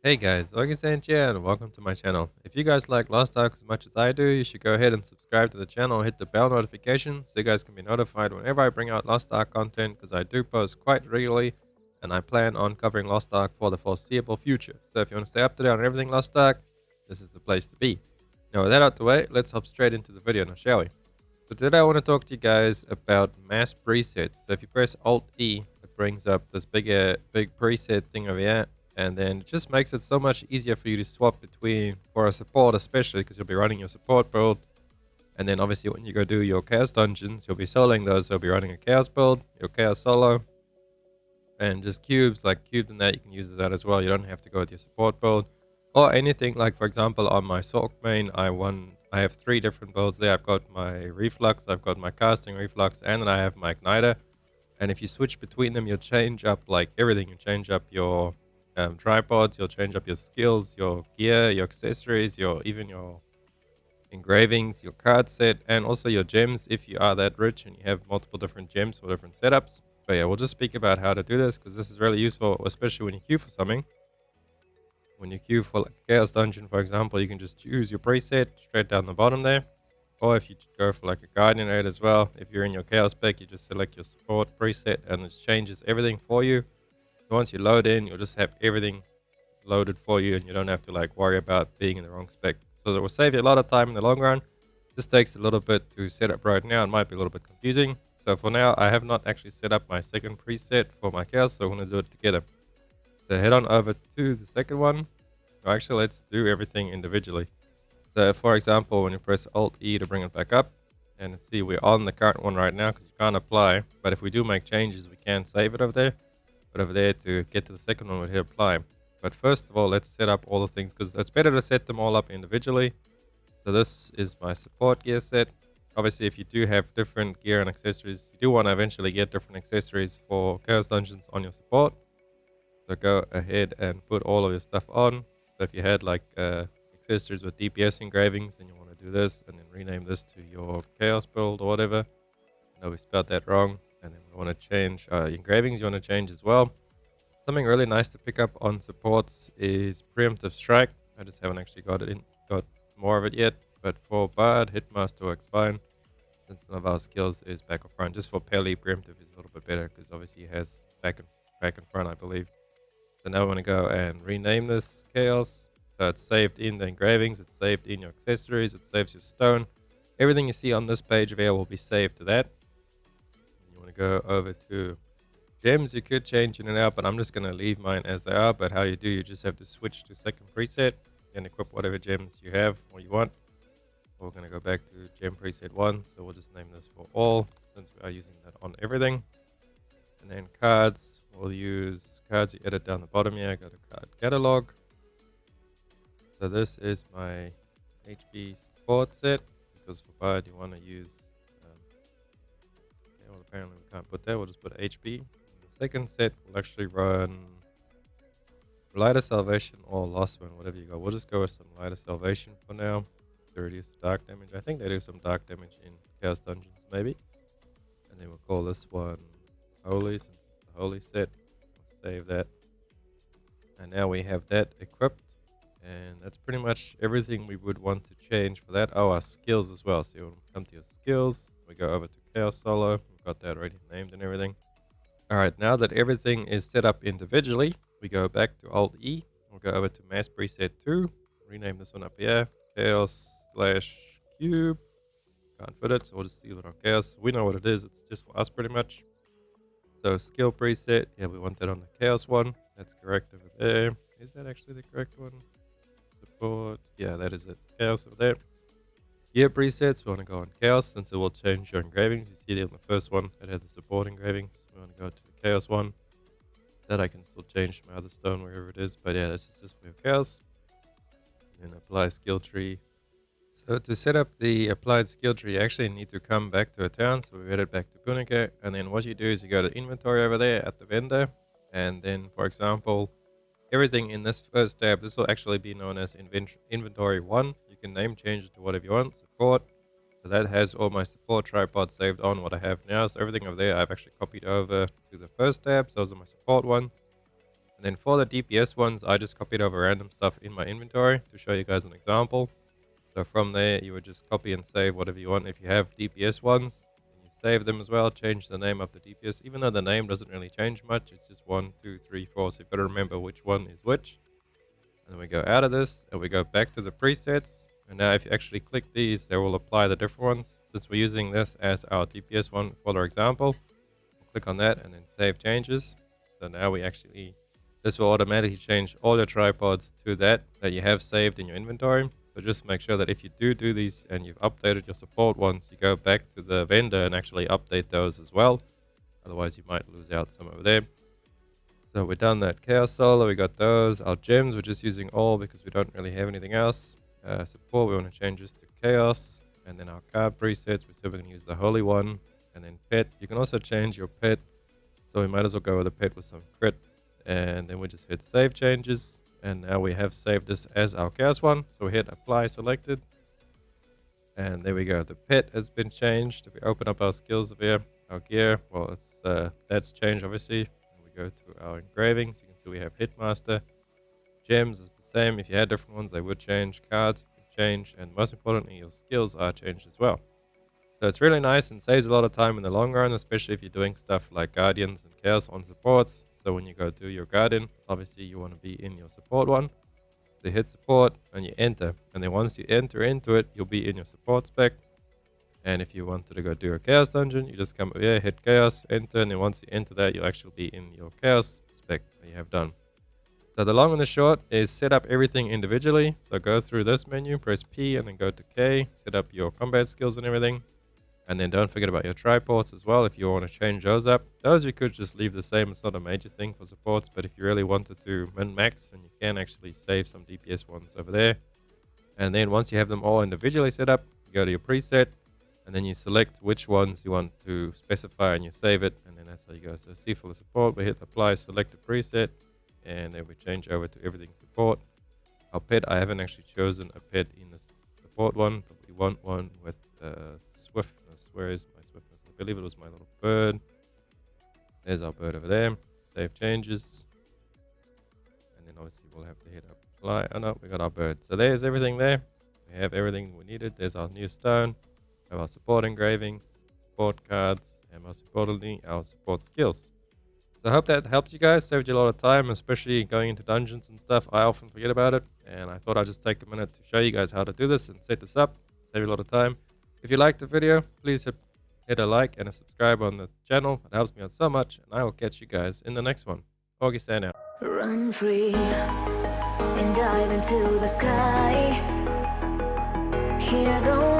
Hey guys, August here and welcome to my channel. If you guys like Lost Ark as much as I do, you should go ahead and subscribe to the channel and hit the bell notification so you guys can be notified whenever I bring out Lost Ark content, because I do post quite regularly and I plan on covering Lost Ark for the foreseeable future. So if you want to stay up to date on everything Lost Ark, this is the place to be. Now with that out the way, let's hop straight into the video now, shall we? So today I want to talk to you guys about mass presets. So if you press Alt E, it brings up this big preset thing over here. And then it just makes it so much easier for you to swap between, for a support especially, because you'll be running your support build. And then obviously when you go do your chaos dungeons, you'll be soloing those. So you'll be running a chaos build, your chaos solo, and just cubes, like cubes and that, you can use that as well. You don't have to go with your support build or anything. Like for example, on my Sork main, I have 3 different builds there. I've got my reflux, I've got my casting reflux, and then I have my igniter. And if you switch between them, you'll change up like everything. You change up your tripods, you'll change up your skills, your gear, your accessories, even your engravings, your card set, and also your gems if you are that rich and you have multiple different gems for different setups. But yeah, we'll just speak about how to do this because this is really useful, especially when you queue for something. When you queue for like a chaos dungeon, for example, you can just choose your preset straight down the bottom there. Or if you go for like a guardian raid as well, if you're in your chaos pack, you just select your support preset and it changes everything for you. So once you load in, you'll just have everything loaded for you and you don't have to like worry about being in the wrong spec. So that will save you a lot of time in the long run. This takes a little bit to set up right now. It might be a little bit confusing. So for now, I have not actually set up my second preset for my chaos, so I'm going to do it together. So head on over to the second one. Actually, let's do everything individually. So for example, when you press Alt E to bring it back up, and see we're on the current one right now because you can't apply. But if we do make changes, we can save it over there. But over there to get to the second one, we'll hit apply. But first of all, let's set up all the things because it's better to set them all up individually. So this is my support gear set. Obviously, if you do have different gear and accessories, you do want to eventually get different accessories for chaos dungeons on your support. So go ahead and put all of your stuff on. So if you had like accessories with DPS engravings, then you want to do this and then rename this to your chaos build or whatever. No, we spelled that wrong. And then we want to change engravings, you want to change as well. Something really nice to pick up on supports is preemptive strike. I just haven't actually got more of it yet. But for Bard, Hitmaster works fine. Since none of our skills is back or front. Just for Pele, preemptive is a little bit better because obviously he has back and front, I believe. So now we want to go and rename this chaos. So it's saved in the engravings, it's saved in your accessories, it saves your stone. Everything you see on this page over here will be saved to that. You want to go over to gems. You could change in and out, but I'm just going to leave mine as they are. But how you do, you just have to switch to second preset and equip whatever gems you have or you want. We're going to go back to gem preset 1. So we'll just name this for all since we are using that on everything. And then cards, we'll use cards you edit down the bottom here. Go to card catalog. So this is my HP support set because for Bard you want to use well, apparently we can't put that, we'll just put HP. The second set will actually run Lighter Salvation or Lost One, whatever you go. We'll just go with some Lighter Salvation for now to reduce the dark damage. I think they do some dark damage in Chaos Dungeons, maybe. And then we'll call this one Holy, since it's the Holy set. We'll save that. And now we have that equipped. And that's pretty much everything we would want to change for that. Oh, our skills as well. So you come to your skills. We go over to Chaos Solo. We've got that already named and everything. Alright, now that everything is set up individually, we go back to Alt E. We'll go over to Mass Preset 2. Rename this one up here. Chaos/Cube. Can't fit it, so we'll just seal it on Chaos. We know what it is. It's just for us pretty much. So Skill Preset. Yeah, we want that on the Chaos one. That's correct over there. Is that actually the correct one? Support. Yeah, that is it. Chaos over there. Gear presets, we want to go on Chaos since it will change your engravings. You see there on the first one, it had the support engravings. We want to go to the Chaos one. That I can still change my other stone wherever it is. But yeah, this is just for your Chaos. And then apply skill tree. So to set up the applied skill tree, you actually need to come back to a town. So we headed back to Punica. And then what you do is you go to inventory over there at the vendor. And then, for example, everything in this first tab, this will actually be known as inventory 1. You can name change it to whatever you want. Support. So that has all my support tripods saved on what I have now. So everything over there I've actually copied over to the first tab. So those are my support ones. And And then for the DPS ones, I just copied over random stuff in my inventory to show you guys an example. So from there, you would just copy and save whatever you want. If you have DPS ones, you save them as well. Change the name of the DPS, even though the name doesn't really change much. It's just 1, 2, 3, 4. So you've got to remember which one is which. And then we go out of this and we go back to the presets. And now if you actually click these, they will apply the different ones. Since we're using this as our DPS one for our example, we'll click on that and then save changes. So now this will automatically change all your tripods to that you have saved in your inventory. So just make sure that if you do these and you've updated your support ones, you go back to the vendor and actually update those as well. Otherwise you might lose out some over there. So we're done that Chaos Solar, we got those. Our gems, we're just using all because we don't really have anything else. Support, we want to change this to Chaos. And then our card presets, we said we're going to use the Holy One. And then pet, you can also change your pet. So we might as well go with a pet with some crit. And then we just hit save changes. And now we have saved this as our Chaos one. So we hit apply selected. And there we go. The pet has been changed. If we open up our skills over here, our gear, well, that's changed obviously. Go to our engravings, you can see we have Hitmaster. Gems is the same. If you had different ones, they would change. Cards would change, and most importantly, your skills are changed as well. So it's really nice and saves a lot of time in the long run, especially if you're doing stuff like Guardians and Chaos on supports. So when you go do your Guardian, obviously you want to be in your support one. So you hit support and you enter, and then once you enter into it, you'll be in your support spec. And if you wanted to go do a Chaos dungeon, you just come over here, hit Chaos, enter, and then once you enter that, you'll actually be in your Chaos spec that you have done. So the long and the short is set up everything individually. So go through this menu, press P, and then go to K, set up your combat skills and everything. And then don't forget about your triports as well if you want to change those up. Those you could just leave the same. It's not a major thing for supports, but if you really wanted to min-max, then you can actually save some DPS ones over there. And then once you have them all individually set up, you go to your preset, and then you select which ones you want to specify and you save it, and then that's how you go. So see for the support, we hit apply, select a preset, and then we change over to everything support. Our pet, I haven't actually chosen a pet in the support one, but we want one with swiftness. Where is my swiftness? I believe it was my little bird. There's our bird over there. Save changes. And then obviously we'll have to hit apply. Oh no, we got our bird. So there's everything there. We have everything we needed. There's our new stone. We have our support engravings, support cards, and most importantly, our support skills. So I hope that helped you guys, saved you a lot of time, especially going into dungeons and stuff. I often forget about it, and I thought I'd just take a minute to show you guys how to do this and set this up. Save you a lot of time. If you liked the video, please hit a like and a subscribe on the channel. It helps me out so much, and I will catch you guys in the next one. Augie out. Run free and dive into the sky. Hear the